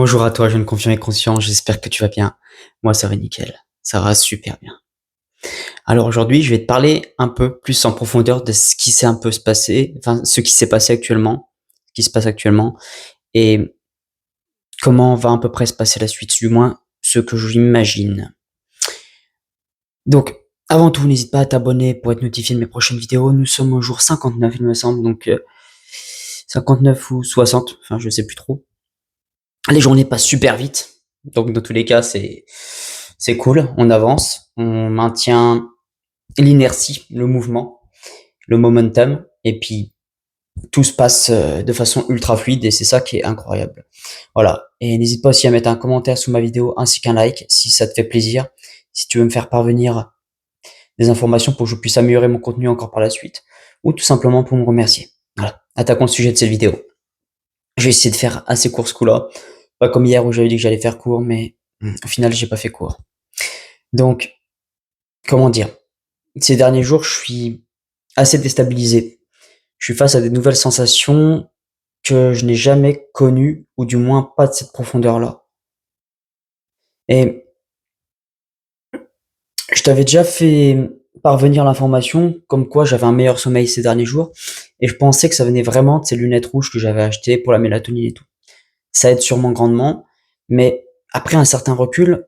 Bonjour à toi, jeune confiant et conscient, j'espère que tu vas bien. Moi, ça va nickel, ça va super bien. Alors aujourd'hui, je vais te parler un peu plus en profondeur de ce qui s'est un peu se passer, enfin ce qui s'est passé actuellement, ce qui se passe actuellement, et comment va à peu près se passer la suite, du moins ce que j'imagine. Donc, avant tout, n'hésite pas à t'abonner pour être notifié de mes prochaines vidéos. Nous sommes au jour 59, il me semble, donc 59 ou 60, enfin je sais plus trop. Les journées passent super vite, donc dans tous les cas, c'est cool, on avance, on maintient l'inertie, le mouvement, le momentum, et puis tout se passe de façon ultra fluide, et c'est ça qui est incroyable. Voilà, et n'hésite pas aussi à mettre un commentaire sous ma vidéo, ainsi qu'un like, si ça te fait plaisir, si tu veux me faire parvenir des informations pour que je puisse améliorer mon contenu encore par la suite, ou tout simplement pour me remercier. Voilà, attaquons le sujet de cette vidéo. Je vais essayer de faire assez court ce coup-là, pas comme hier où j'avais dit que j'allais faire court, mais au final j'ai pas fait court. Donc, comment dire? Ces derniers jours, je suis assez déstabilisé. Je suis face à des nouvelles sensations que je n'ai jamais connues, ou du moins pas de cette profondeur-là. Et je t'avais déjà fait parvenir l'information comme quoi j'avais un meilleur sommeil ces derniers jours, et je pensais que ça venait vraiment de ces lunettes rouges que j'avais achetées pour la mélatonine et tout. Ça aide sûrement grandement, mais après un certain recul,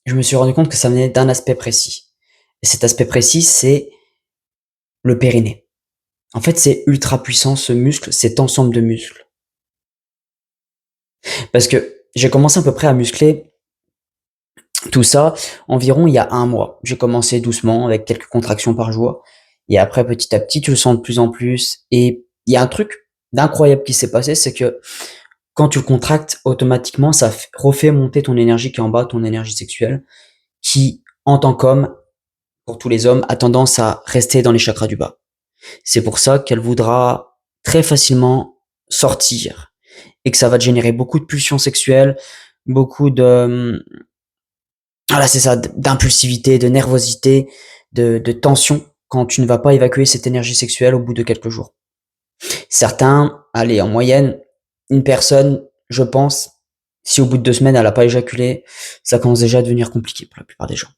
je me suis rendu compte que ça venait d'un aspect précis. Et cet aspect précis, c'est le périnée. En fait, c'est ultra puissant ce muscle, cet ensemble de muscles. Parce que j'ai commencé à peu près à muscler tout ça environ il y a un mois. J'ai commencé doucement avec quelques contractions par jour. Et après, petit à petit, tu le sens de plus en plus. Et il y a un truc d'incroyable qui s'est passé, c'est que quand tu le contractes, automatiquement, ça refait monter ton énergie qui est en bas, ton énergie sexuelle, qui, en tant qu'homme, pour tous les hommes, a tendance à rester dans les chakras du bas. C'est pour ça qu'elle voudra très facilement sortir et que ça va te générer beaucoup de pulsions sexuelles, beaucoup de, voilà, c'est ça, d'impulsivité, de nervosité, de tension quand tu ne vas pas évacuer cette énergie sexuelle au bout de quelques jours. Certains, allez, en moyenne, une personne, je pense, si au bout de 2 semaines elle n'a pas éjaculé, ça commence déjà à devenir compliqué pour la plupart des gens.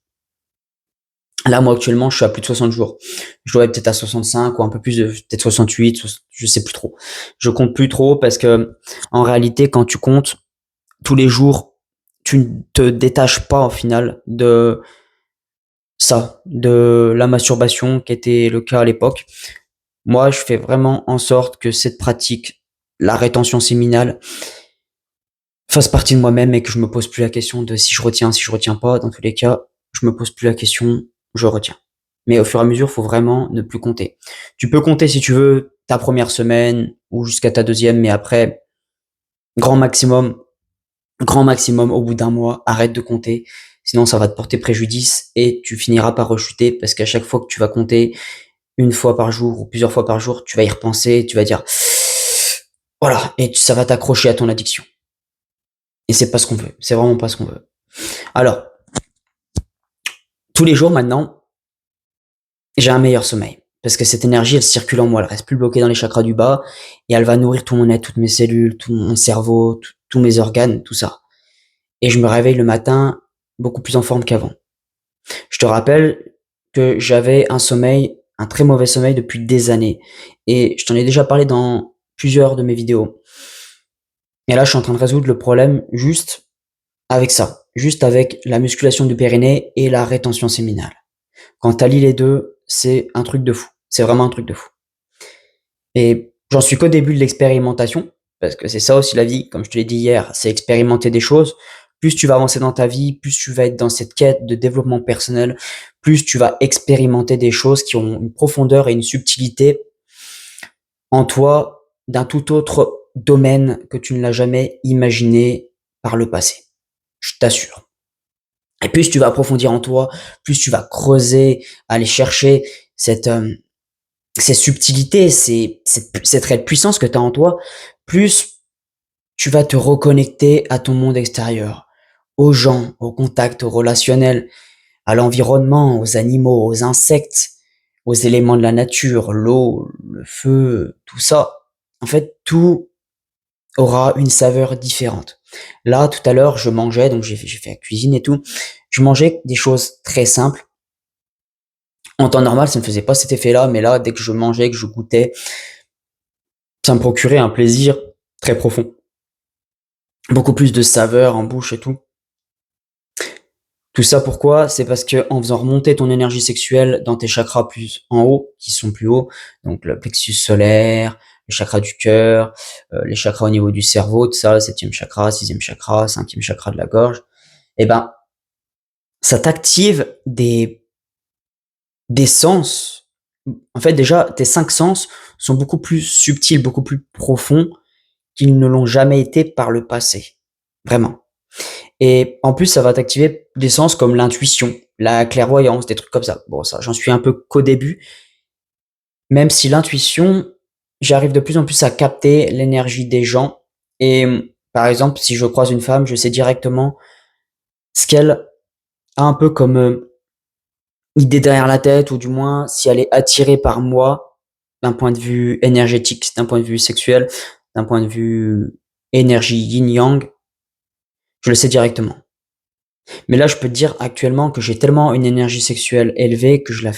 Là, moi, actuellement, je suis à plus de 60 jours. Je dois être peut-être à 65 ou un peu plus, peut-être 68, je sais plus trop. Je compte plus trop parce que, en réalité, quand tu comptes tous les jours, tu ne te détaches pas, au final, de ça, de la masturbation qui était le cas à l'époque. Moi, je fais vraiment en sorte que cette pratique, la rétention séminale, fasse partie de moi-même et que je me pose plus la question de si je retiens pas. Dans tous les cas, je me pose plus la question, je retiens. Mais au fur et à mesure, faut vraiment ne plus compter. Tu peux compter si tu veux ta première semaine ou jusqu'à ta deuxième, mais après, grand maximum, grand maximum au bout d'un mois, arrête de compter. Sinon, ça va te porter préjudice et tu finiras par rechuter parce qu'à chaque fois que tu vas compter une fois par jour ou plusieurs fois par jour, tu vas y repenser, tu vas dire, voilà, et ça va t'accrocher à ton addiction. Et c'est pas ce qu'on veut. C'est vraiment pas ce qu'on veut. Alors, tous les jours maintenant, j'ai un meilleur sommeil. Parce que cette énergie, elle circule en moi, elle reste plus bloquée dans les chakras du bas, et elle va nourrir tout mon être, toutes mes cellules, tout mon cerveau, tous mes organes, tout ça. Et je me réveille le matin beaucoup plus en forme qu'avant. Je te rappelle que j'avais un sommeil, un très mauvais sommeil depuis des années. Et je t'en ai déjà parlé dans plusieurs de mes vidéos. Et là, je suis en train de résoudre le problème juste avec ça. Juste avec la musculation du périnée et la rétention séminale. Quand t'allies les deux, c'est un truc de fou. C'est vraiment un truc de fou. Et j'en suis qu'au début de l'expérimentation, parce que c'est ça aussi la vie, comme je te l'ai dit hier, c'est expérimenter des choses. Plus tu vas avancer dans ta vie, plus tu vas être dans cette quête de développement personnel, plus tu vas expérimenter des choses qui ont une profondeur et une subtilité en toi d'un tout autre domaine que tu ne l'as jamais imaginé par le passé. Je t'assure. Et plus tu vas approfondir en toi, plus tu vas creuser, aller chercher cette, ces subtilités, cette réelle puissance que tu as en toi, plus tu vas te reconnecter à ton monde extérieur, aux gens, au contact, au relationnel, à l'environnement, aux animaux, aux insectes, aux éléments de la nature, l'eau, le feu, tout ça. En fait, tout aura une saveur différente. Là, tout à l'heure, je mangeais, donc j'ai fait la cuisine et tout. Je mangeais des choses très simples. En temps normal, ça ne me faisait pas cet effet-là, mais là, dès que je mangeais, que je goûtais, ça me procurait un plaisir très profond. Beaucoup plus de saveur en bouche et tout. Tout ça pourquoi? C'est parce que en faisant remonter ton énergie sexuelle dans tes chakras plus en haut, qui sont plus hauts, donc le plexus solaire, le chakra du cœur, les chakras au niveau du cerveau, tout ça, le septième chakra, sixième chakra, cinquième chakra de la gorge, et ben, ça t'active des sens. En fait, déjà, tes 5 sens sont beaucoup plus subtils, beaucoup plus profonds qu'ils ne l'ont jamais été par le passé. Vraiment. Et en plus, ça va t'activer des sens comme l'intuition, la clairvoyance, des trucs comme ça. Bon, ça, j'en suis un peu qu'au début, même si l'intuition, j'arrive de plus en plus à capter l'énergie des gens. Et par exemple, si je croise une femme, je sais directement ce qu'elle a un peu comme idée derrière la tête, ou du moins si elle est attirée par moi d'un point de vue énergétique, d'un point de vue sexuel, d'un point de vue énergie yin-yang, je le sais directement. Mais là, je peux te dire actuellement que j'ai tellement une énergie sexuelle élevée que je la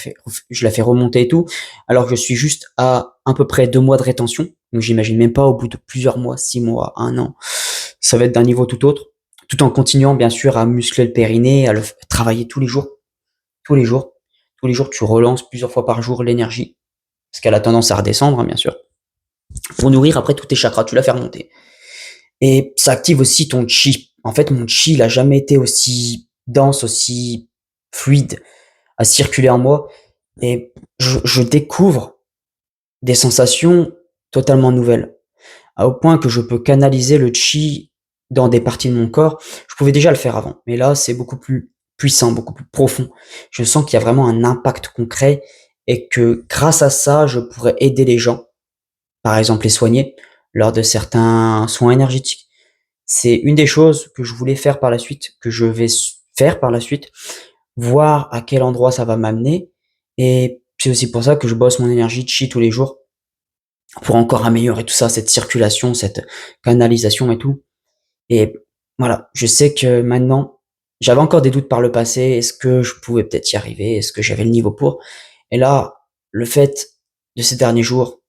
fais remonter et tout, alors que je suis juste à peu près 2 mois de rétention. Donc j'imagine même pas au bout de plusieurs mois, 6 mois, 1 an, ça va être d'un niveau tout autre, tout en continuant bien sûr à muscler le périnée, à le travailler tous les jours, tous les jours. Tous les jours, tu relances plusieurs fois par jour l'énergie, parce qu'elle a tendance à redescendre, hein, bien sûr, pour nourrir après tous tes chakras, tu la fais remonter. Et ça active aussi ton chi. En fait, mon chi, il a jamais été aussi dense, aussi fluide à circuler en moi. Et je découvre des sensations totalement nouvelles. Au point que je peux canaliser le chi dans des parties de mon corps. Je pouvais déjà le faire avant. Mais là, c'est beaucoup plus puissant, beaucoup plus profond. Je sens qu'il y a vraiment un impact concret et que grâce à ça, je pourrais aider les gens. Par exemple, les soigner lors de certains soins énergétiques. C'est une des choses que je voulais faire par la suite, que je vais faire par la suite, voir à quel endroit ça va m'amener. Et c'est aussi pour ça que je bosse mon énergie chi tous les jours pour encore améliorer tout ça, cette circulation, cette canalisation et tout. Et voilà, je sais que maintenant, j'avais encore des doutes par le passé. Est-ce que je pouvais peut-être y arriver? Est-ce que j'avais le niveau pour? Et là, le fait de ces derniers jours,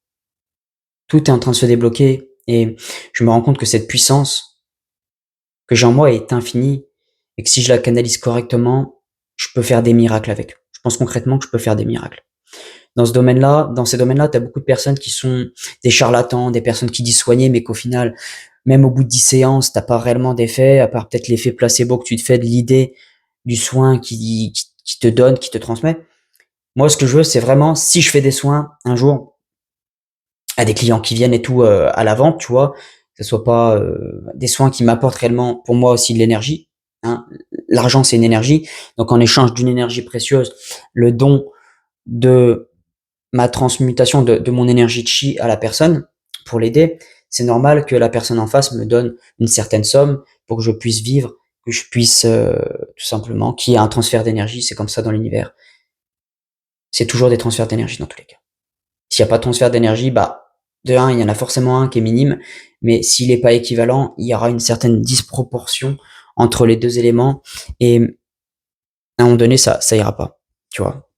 tout est en train de se débloquer et je me rends compte que cette puissance que j'ai en moi est infinie et que si je la canalise correctement, je peux faire des miracles avec. Je pense concrètement que je peux faire des miracles. Dans ces domaines-là, tu as beaucoup de personnes qui sont des charlatans, des personnes qui disent soigner, mais qu'au final, même au bout de 10 séances, t'as pas réellement d'effet, à part peut-être l'effet placebo que tu te fais de l'idée du soin qui te donne, qui te transmet. Moi, ce que je veux, c'est vraiment, si je fais des soins un jour à des clients qui viennent et tout à la vente, tu vois, que ce soit pas des soins qui m'apportent réellement pour moi aussi de l'énergie. Hein. L'argent, c'est une énergie. Donc, en échange d'une énergie précieuse, le don de ma transmutation de mon énergie chi à la personne pour l'aider, c'est normal que la personne en face me donne une certaine somme pour que je puisse vivre, que je puisse tout simplement, qu'il y ait un transfert d'énergie, c'est comme ça dans l'univers. C'est toujours des transferts d'énergie dans tous les cas. S'il n'y a pas de transfert d'énergie, bah, de un, il y en a forcément un qui est minime, mais s'il n'est pas équivalent, il y aura une certaine disproportion entre les deux éléments, et à un moment donné, ça ira pas, tu vois.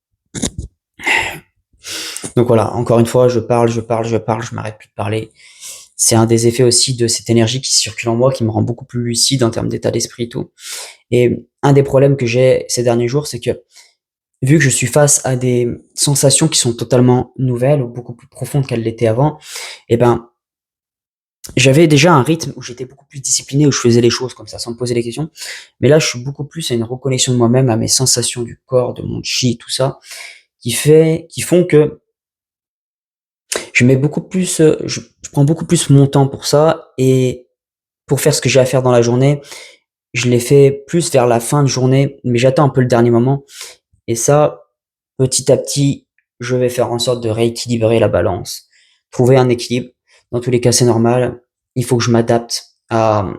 Donc voilà, encore une fois, je m'arrête plus de parler. C'est un des effets aussi de cette énergie qui circule en moi, qui me rend beaucoup plus lucide en termes d'état d'esprit et tout. Et un des problèmes que j'ai ces derniers jours, c'est que vu que je suis face à des sensations qui sont totalement nouvelles ou beaucoup plus profondes qu'elles l'étaient avant, eh ben, j'avais déjà un rythme où j'étais beaucoup plus discipliné, où je faisais les choses comme ça, sans me poser les questions. Mais là, je suis beaucoup plus à une reconnexion de moi-même, à mes sensations du corps, de mon chi, tout ça, qui font que je mets beaucoup plus, je prends beaucoup plus mon temps pour ça, et pour faire ce que j'ai à faire dans la journée, je l'ai fait plus vers la fin de journée, mais j'attends un peu le dernier moment. Et ça, petit à petit, je vais faire en sorte de rééquilibrer la balance, trouver un équilibre. Dans tous les cas, c'est normal. Il faut que je m'adapte à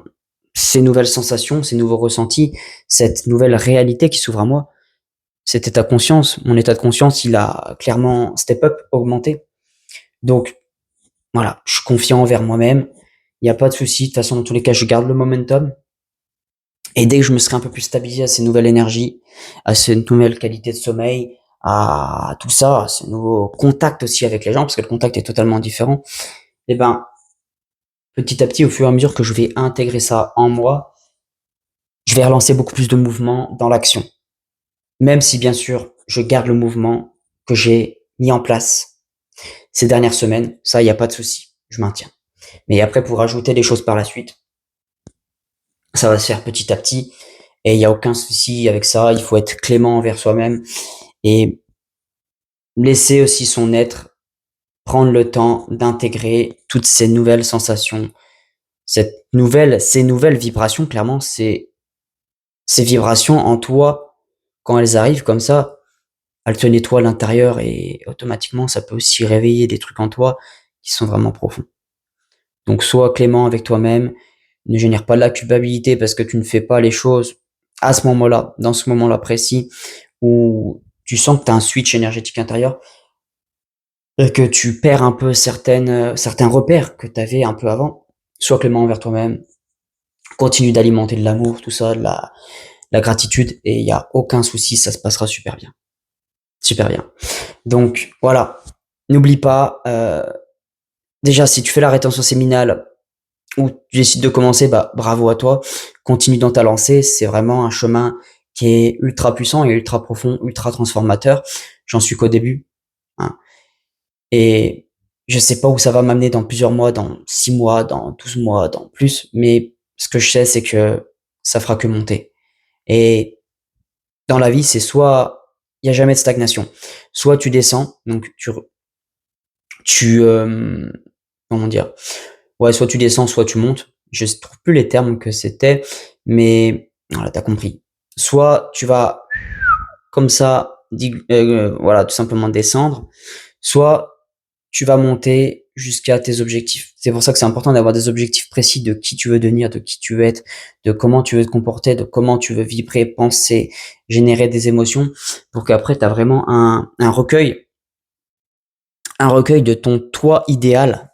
ces nouvelles sensations, ces nouveaux ressentis, cette nouvelle réalité qui s'ouvre à moi. Cet état de conscience, mon état de conscience, il a clairement step up, augmenté. Donc, voilà, je suis confiant envers moi-même. Il y a pas de souci. De toute façon, dans tous les cas, je garde le momentum. Et dès que je me serai un peu plus stabilisé à ces nouvelles énergies, à cette nouvelle qualité de sommeil, à tout ça, à ce nouveau contact aussi avec les gens, parce que le contact est totalement différent, et ben, petit à petit, au fur et à mesure que je vais intégrer ça en moi, je vais relancer beaucoup plus de mouvements dans l'action. Même si, bien sûr, je garde le mouvement que j'ai mis en place ces dernières semaines, ça, il n'y a pas de souci, je maintiens. Mais après, pour ajouter des choses par la suite, ça va se faire petit à petit, et il n'y a aucun souci avec ça. Il faut être clément envers soi-même et laisser aussi son être prendre le temps d'intégrer toutes ces nouvelles sensations, ces nouvelles vibrations. Clairement, ces vibrations en toi, quand elles arrivent comme ça, elles te nettoient l'intérieur et automatiquement, ça peut aussi réveiller des trucs en toi qui sont vraiment profonds. Donc, sois clément avec toi-même, ne génère pas de la culpabilité parce que tu ne fais pas les choses à ce moment-là, dans ce moment-là précis, où tu sens que tu as un switch énergétique intérieur et que tu perds un peu certains repères que tu avais un peu avant. Sois clément envers toi-même, continue d'alimenter de l'amour, tout ça, la gratitude, et il n'y a aucun souci, ça se passera super bien. Super bien. Donc voilà, n'oublie pas, déjà si tu fais la rétention séminale ou tu décides de commencer, bah bravo à toi, continue dans ta lancée, c'est vraiment un chemin qui est ultra puissant et ultra profond, ultra transformateur. J'en suis qu'au début, hein. Et je sais pas où ça va m'amener dans plusieurs mois, dans 6 mois, dans 12 mois, dans plus, mais ce que je sais, c'est que ça fera que monter. Et dans la vie, c'est soit il y a jamais de stagnation, soit tu descends, donc tu comment dire? Ouais, soit tu descends, soit tu montes. Je trouve plus les termes que c'était, mais voilà, tu as compris. Soit tu vas comme ça, voilà, tout simplement descendre, soit tu vas monter jusqu'à tes objectifs. C'est pour ça que c'est important d'avoir des objectifs précis de qui tu veux devenir, de qui tu veux être, de comment tu veux te comporter, de comment tu veux vibrer, penser, générer des émotions, pour qu'après tu as vraiment un recueil de ton toi idéal.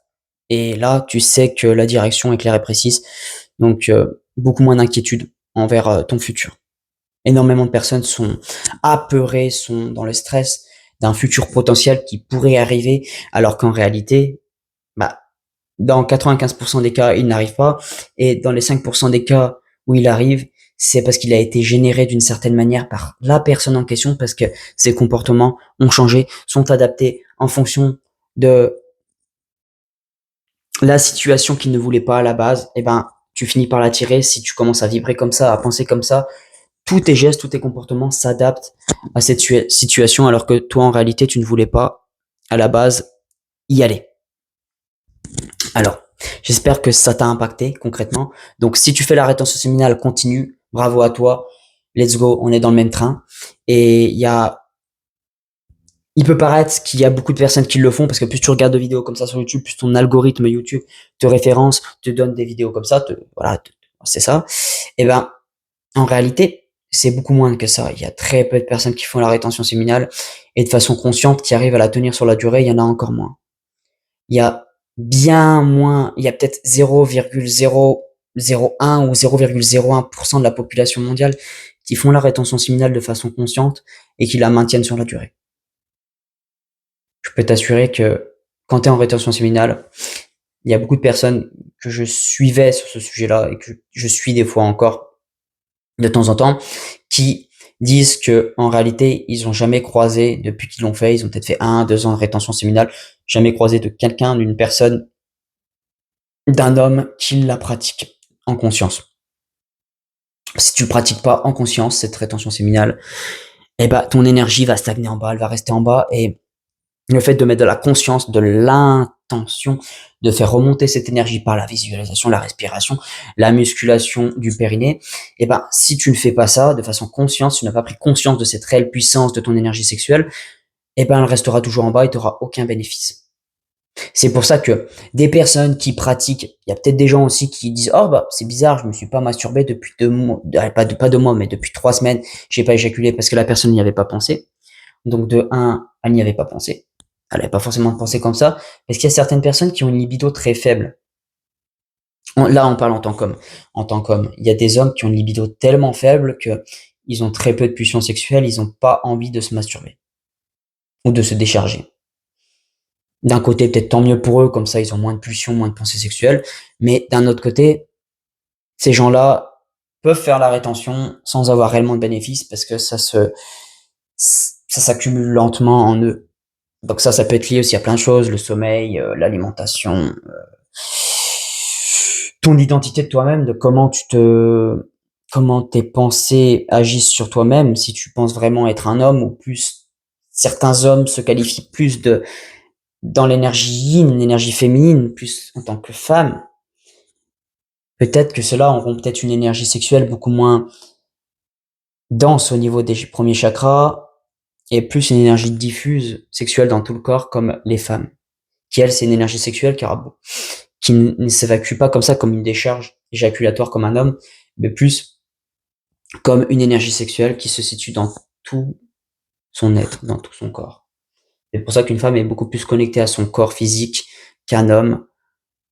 Et là, tu sais que la direction est claire et précise, donc beaucoup moins d'inquiétude envers ton futur. Énormément de personnes sont apeurées, sont dans le stress d'un futur potentiel qui pourrait arriver, alors qu'en réalité, bah, dans 95% des cas, il n'arrive pas. Et dans les 5% des cas où il arrive, c'est parce qu'il a été généré d'une certaine manière par la personne en question, parce que ses comportements ont changé, sont adaptés en fonction de la situation qu'il ne voulait pas à la base. Et ben, tu finis par l'attirer si tu commences à vibrer comme ça, à penser comme ça. Tous tes gestes, tous tes comportements s'adaptent à cette situation, alors que toi, en réalité, tu ne voulais pas, à la base, y aller. Alors, j'espère que ça t'a impacté concrètement. Donc, si tu fais la rétention séminale, continue. Bravo à toi. Let's go. On est dans le même train. Et il peut paraître qu'il y a beaucoup de personnes qui le font parce que plus tu regardes de vidéos comme ça sur YouTube, plus ton algorithme YouTube te référence, te donne des vidéos comme ça, voilà, c'est ça. Et ben, en réalité, c'est beaucoup moins que ça. Il y a très peu de personnes qui font la rétention séminale et de façon consciente qui arrivent à la tenir sur la durée, il y en a encore moins. Il y a bien moins, il y a peut-être 0,001 ou 0,01% de la population mondiale qui font la rétention séminale de façon consciente et qui la maintiennent sur la durée. Je peux t'assurer que quand tu es en rétention séminale, il y a beaucoup de personnes que je suivais sur ce sujet-là et que je suis des fois encore de temps en temps, qui disent que en réalité, ils ont jamais croisé, depuis qu'ils l'ont fait, ils ont peut-être fait 1, 2 ans de rétention séminale, jamais croisé de quelqu'un, d'une personne, d'un homme qui la pratique en conscience. Si tu le pratiques pas en conscience, cette rétention séminale, eh ben, ton énergie va stagner en bas, elle va rester en bas, et le fait de mettre de la conscience, de l'intention, de faire remonter cette énergie par la visualisation, la respiration, la musculation du périnée, et ben, si tu ne fais pas ça de façon consciente, si tu n'as pas pris conscience de cette réelle puissance de ton énergie sexuelle, et ben, elle restera toujours en bas et tu n'auras aucun bénéfice. C'est pour ça que des personnes qui pratiquent, il y a peut-être des gens aussi qui disent, oh, bah, c'est bizarre, je me suis pas masturbé depuis 2 mois, pas 2 mois, mais depuis 3 semaines, j'ai pas éjaculé parce que la personne n'y avait pas pensé. Donc, de un, elle n'y avait pas pensé. Elle n'avait pas forcément pensé comme ça, parce qu'il y a certaines personnes qui ont une libido très faible. Là, on parle en tant qu'homme. En tant qu'homme, il y a des hommes qui ont une libido tellement faible que ils ont très peu de pulsions sexuelles, ils ont pas envie de se masturber ou de se décharger. D'un côté, peut-être tant mieux pour eux, comme ça, ils ont moins de pulsions, moins de pensées sexuelles. Mais d'un autre côté, ces gens-là peuvent faire la rétention sans avoir réellement de bénéfices parce que ça s'accumule lentement en eux. Donc ça peut être lié aussi à plein de choses, le sommeil, l'alimentation, ton identité de toi-même, de comment tes pensées agissent sur toi-même, si tu penses vraiment être un homme ou plus, certains hommes se qualifient plus dans l'énergie yin, l'énergie féminine, plus en tant que femme. Peut-être que ceux-là auront peut-être une énergie sexuelle beaucoup moins dense au niveau des premiers chakras et plus une énergie diffuse sexuelle dans tout le corps comme les femmes. Qui elle, c'est une énergie sexuelle qui ne s'évacue pas comme ça, comme une décharge éjaculatoire comme un homme, mais plus comme une énergie sexuelle qui se situe dans tout son être, dans tout son corps. C'est pour ça qu'une femme est beaucoup plus connectée à son corps physique qu'un homme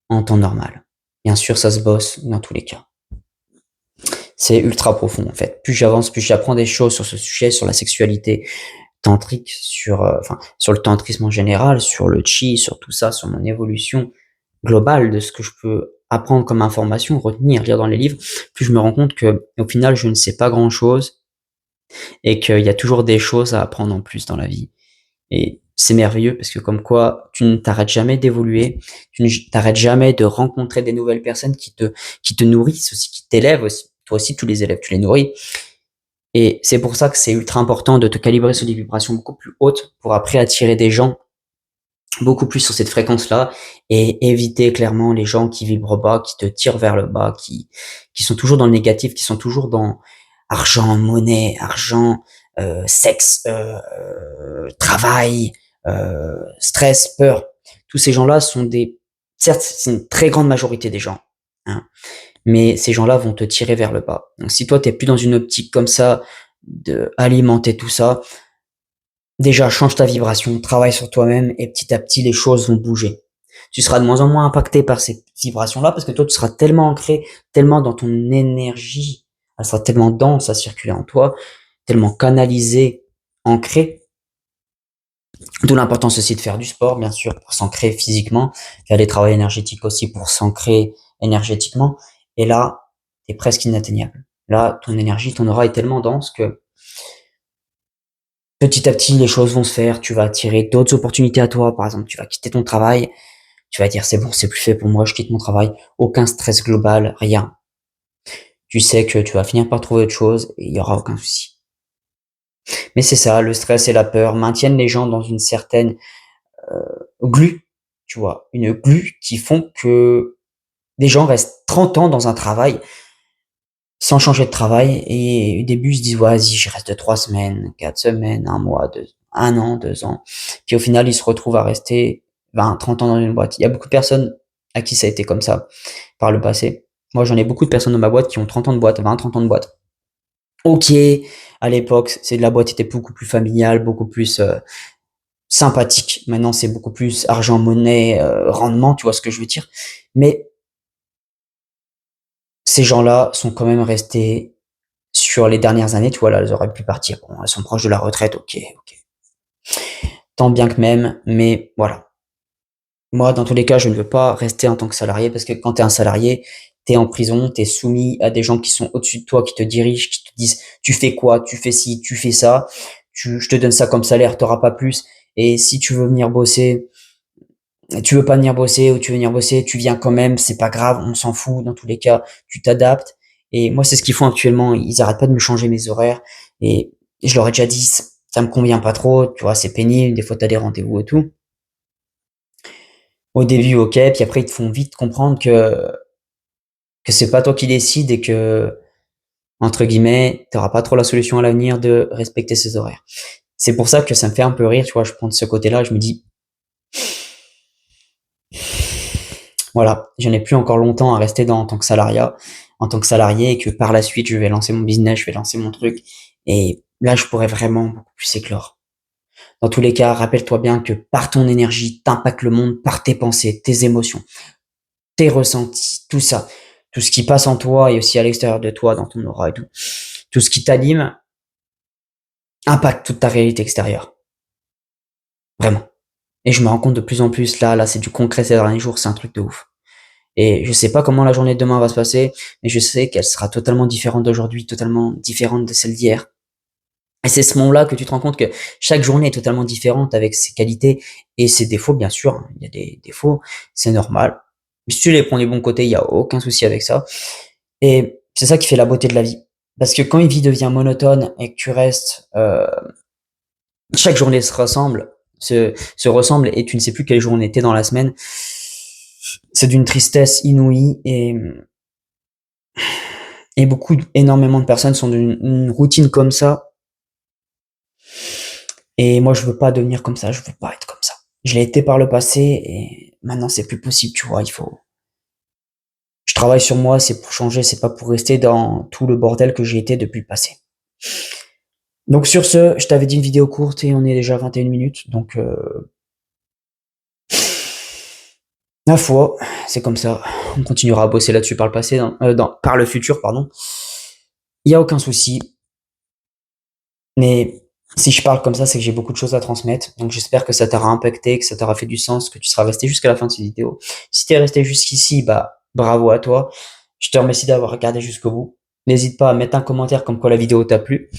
en temps normal. Bien sûr, ça se bosse dans tous les cas. C'est ultra profond en fait. Plus j'avance, plus j'apprends des choses sur ce sujet, sur la sexualité tantrique, sur le tantrisme en général, sur le chi, sur tout ça, sur mon évolution globale de ce que je peux apprendre comme information, retenir, lire dans les livres, plus je me rends compte que au final je ne sais pas grand chose et qu'il y a toujours des choses à apprendre en plus dans la vie. Et c'est merveilleux parce que comme quoi tu ne t'arrêtes jamais d'évoluer, tu ne t'arrêtes jamais de rencontrer des nouvelles personnes qui te nourrissent aussi, qui t'élèvent aussi. Toi aussi, tu les élèves, tu les nourris. Et c'est pour ça que c'est ultra important de te calibrer sur des vibrations beaucoup plus hautes pour après attirer des gens beaucoup plus sur cette fréquence-là et éviter clairement les gens qui vibrent bas, qui te tirent vers le bas, qui sont toujours dans le négatif, qui sont toujours dans argent, monnaie, argent, sexe, travail, stress, peur. Tous ces gens-là sont certes, c'est une très grande majorité des gens, hein, mais ces gens-là vont te tirer vers le bas. Donc si toi t'es plus dans une optique comme ça de alimenter tout ça, déjà, change ta vibration, travaille sur toi-même et petit à petit, les choses vont bouger. Tu seras de moins en moins impacté par ces vibrations-là parce que toi, tu seras tellement ancré, tellement dans ton énergie, elle sera tellement dense à circuler en toi, tellement canalisée, ancrée. D'où l'importance aussi de faire du sport, bien sûr, pour s'ancrer physiquement, faire des travaux énergétiques aussi pour s'ancrer énergétiquement. Et là, t'es presque inatteignable. Là, ton énergie, ton aura est tellement dense que petit à petit, les choses vont se faire, tu vas attirer d'autres opportunités à toi. Par exemple, tu vas quitter ton travail, tu vas dire c'est bon, c'est plus fait pour moi, je quitte mon travail. Aucun stress global, rien. Tu sais que tu vas finir par trouver autre chose et il y aura aucun souci. Mais c'est ça, le stress et la peur maintiennent les gens dans une certaine glu, tu vois, une glu qui font que des gens restent 30 ans dans un travail sans changer de travail et au début ils se disent ouais, vas-y, je reste 3 semaines, 4 semaines, un mois, un an, 2 ans. Puis au final ils se retrouvent à rester 20, 30 ans dans une boîte. Il y a beaucoup de personnes à qui ça a été comme ça par le passé. Moi j'en ai beaucoup de personnes dans ma boîte qui ont 30 ans de boîte, 20, 30 ans de boîte. Ok, à l'époque c'est de la boîte était beaucoup plus familiale, beaucoup plus sympathique. Maintenant c'est beaucoup plus argent, monnaie, rendement, tu vois ce que je veux dire. Mais ces gens-là sont quand même restés sur les dernières années, tu vois, là, elles auraient pu partir. Bon, elles sont proches de la retraite, ok, ok. Tant bien que même, mais voilà. Moi, dans tous les cas, je ne veux pas rester en tant que salarié parce que quand tu es un salarié, tu es en prison, tu es soumis à des gens qui sont au-dessus de toi, qui te dirigent, qui te disent tu fais quoi, tu fais ci, tu fais ça, je te donne ça comme salaire, t'auras pas plus. Et si tu veux venir bosser, tu veux pas venir bosser ou tu veux venir bosser, tu viens quand même, c'est pas grave, on s'en fout dans tous les cas, tu t'adaptes. Et moi, c'est ce qu'ils font actuellement, ils arrêtent pas de me changer mes horaires et je leur ai déjà dit, ça me convient pas trop, tu vois, c'est pénible, des fois t'as des rendez-vous et tout. Au début, ok, puis après ils te font vite comprendre que c'est pas toi qui décides et que, entre guillemets, t'auras pas trop la solution à l'avenir de respecter ces horaires. C'est pour ça que ça me fait un peu rire, tu vois, je prends de ce côté-là, je me dis, voilà, j'en ai plus encore longtemps à rester en tant que en tant que salarié, et que par la suite, je vais lancer mon business, je vais lancer mon truc, et là, je pourrais vraiment beaucoup plus éclore. Dans tous les cas, rappelle-toi bien que par ton énergie, t'impactes le monde par tes pensées, tes émotions. tes ressentis, tout ça, tout ce qui passe en toi et aussi à l'extérieur de toi, dans ton aura et tout ce qui t'anime impacte toute ta réalité extérieure. Vraiment. Et je me rends compte de plus en plus là, c'est du concret ces derniers jours, c'est un truc de ouf. Et je sais pas comment la journée de demain va se passer, mais je sais qu'elle sera totalement différente d'aujourd'hui, totalement différente de celle d'hier. Et c'est ce moment-là que tu te rends compte que chaque journée est totalement différente avec ses qualités et ses défauts, bien sûr, hein. Il y a des défauts, c'est normal. Si tu les prends les bons côtés, il y a aucun souci avec ça. Et c'est ça qui fait la beauté de la vie. Parce que quand une vie devient monotone et que tu restes, chaque journée se ressemble et tu ne sais plus quelle journée t'es dans la semaine, c'est d'une tristesse inouïe et énormément de personnes sont d'une une routine comme ça. Et moi, je veux pas devenir comme ça, je veux pas être comme ça. Je l'ai été par le passé et maintenant c'est plus possible, tu vois, je travaille sur moi, c'est pour changer, c'est pas pour rester dans tout le bordel que j'ai été depuis le passé. Donc sur ce, je t'avais dit une vidéo courte et on est déjà à 21 minutes, donc ma foi, c'est comme ça. On continuera à bosser là-dessus par le passé, par le futur, pardon. Il y a aucun souci, mais si je parle comme ça, c'est que j'ai beaucoup de choses à transmettre. Donc j'espère que ça t'aura impacté, que ça t'aura fait du sens, que tu seras resté jusqu'à la fin de cette vidéo. Si t'es resté jusqu'ici, bah bravo à toi. Je te remercie d'avoir regardé jusqu'au bout. N'hésite pas à mettre un commentaire comme quoi la vidéo t'a plu.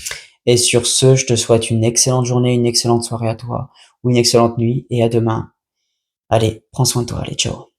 Et sur ce, je te souhaite une excellente journée, une excellente soirée à toi, ou une excellente nuit, et à demain. Allez, prends soin de toi, allez, ciao.